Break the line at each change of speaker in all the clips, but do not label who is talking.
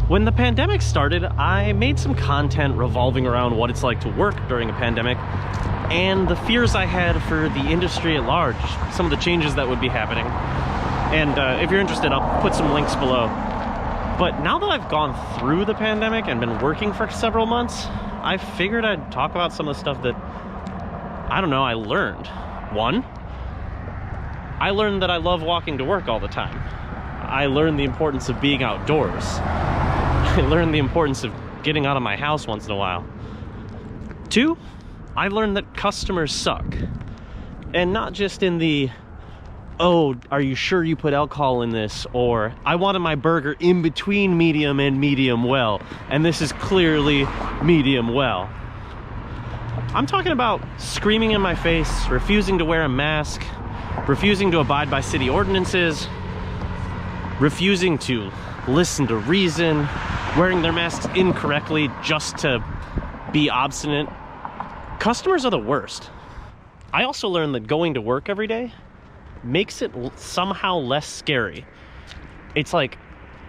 When the pandemic started, I made some content revolving around what it's like to work during a pandemic and the fears I had for the industry at large, some of the changes that would be happening. And if you're interested, I'll put some links below. But now that I've gone through the pandemic and been working for several months, I figured I'd talk about some of the stuff that, I don't know, I learned. One, I learned that I love walking to work all the time. I learned the importance of being outdoors. I learned the importance of getting out of my house once in a while. Two, I learned that customers suck. And not just in the, oh, are you sure you put alcohol in this? Or, I wanted my burger in between medium and medium well, and this is clearly medium well. I'm talking about screaming in my face, refusing to wear a mask, refusing to abide by city ordinances, refusing to listen to reason, wearing their masks incorrectly just to be obstinate. Customers are the worst. I also learned that going to work every day makes it somehow less scary. It's like,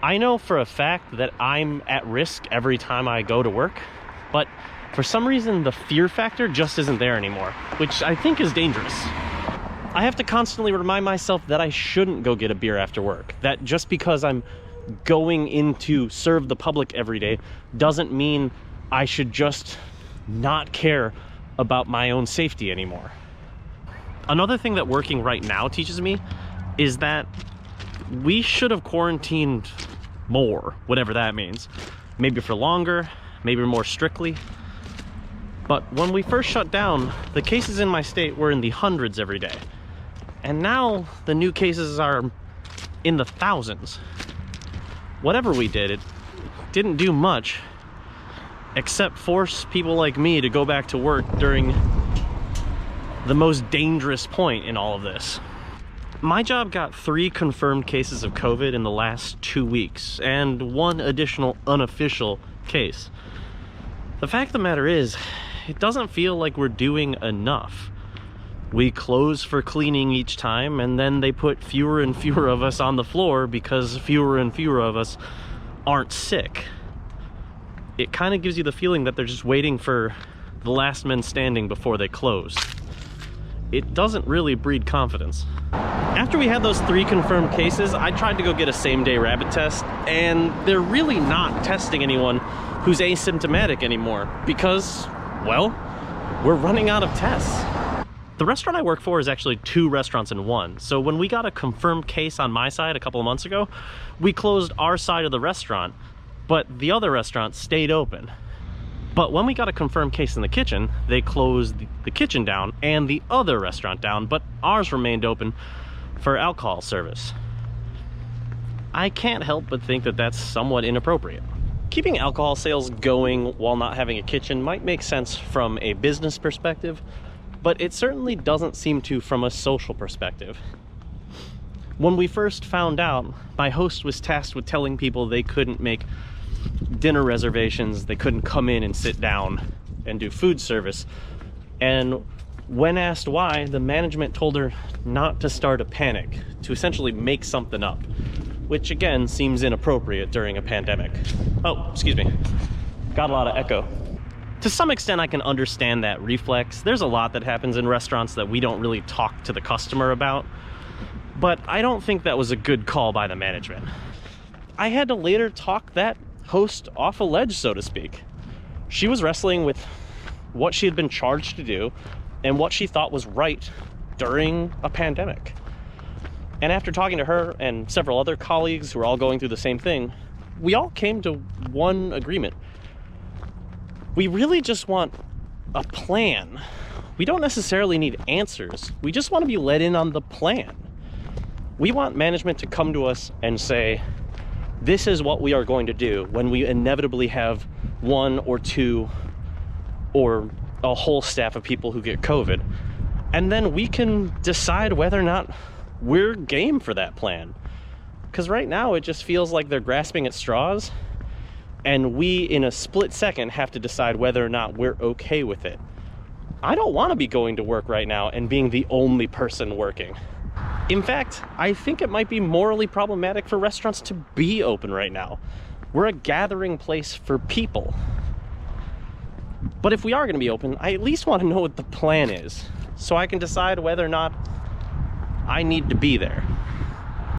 I know for a fact that I'm at risk every time I go to work, but for some reason the fear factor just isn't there anymore, which I think is dangerous. I have to constantly remind myself that I shouldn't go get a beer after work, that just because I'm going in to serve the public every day doesn't mean I should just not care about my own safety anymore. Another thing that working right now teaches me is that we should have quarantined more, whatever that means. Maybe for longer, maybe more strictly. But when we first shut down, the cases in my state were in the hundreds every day. And now the new cases are in the thousands. Whatever we did, it didn't do much except force people like me to go back to work during the most dangerous point in all of this. My job got 3 confirmed cases of COVID in the last 2 weeks and 1 additional unofficial case. The fact of the matter is, it doesn't feel like we're doing enough. We close for cleaning each time, and then they put fewer and fewer of us on the floor because fewer and fewer of us aren't sick. It kind of gives you the feeling that they're just waiting for the last men standing before they close. It doesn't really breed confidence. After we had those 3 confirmed cases, I tried to go get a same-day rapid test, and they're really not testing anyone who's asymptomatic anymore because, well, we're running out of tests. The restaurant I work for is actually 2 restaurants in one. So when we got a confirmed case on my side a couple of months ago, we closed our side of the restaurant, but the other restaurant stayed open. But when we got a confirmed case in the kitchen, they closed the kitchen down and the other restaurant down, but ours remained open for alcohol service. I can't help but think that that's somewhat inappropriate. Keeping alcohol sales going while not having a kitchen might make sense from a business perspective, but it certainly doesn't seem to from a social perspective. When we first found out, my host was tasked with telling people they couldn't make dinner reservations, they couldn't come in and sit down and do food service. And when asked why, the management told her not to start a panic, to essentially make something up, which again seems inappropriate during a pandemic. Oh, excuse me. Got a lot of echo. To some extent, I can understand that reflex. There's a lot that happens in restaurants that we don't really talk to the customer about, but I don't think that was a good call by the management. I had to later talk that host off a ledge, so to speak. She was wrestling with what she had been charged to do and what she thought was right during a pandemic. And after talking to her and several other colleagues who were all going through the same thing, we all came to one agreement. We really just want a plan. We don't necessarily need answers. We just want to be let in on the plan. We want management to come to us and say, this is what we are going to do when we inevitably have 1 or 2 or a whole staff of people who get COVID. And then we can decide whether or not we're game for that plan. Because right now it just feels like they're grasping at straws, and we in a split second have to decide whether or not we're okay with it. I don't want to be going to work right now and being the only person working. In fact, I think it might be morally problematic for restaurants to be open right now. We're a gathering place for people. But if we are going to be open, I at least want to know what the plan is, so I can decide whether or not I need to be there.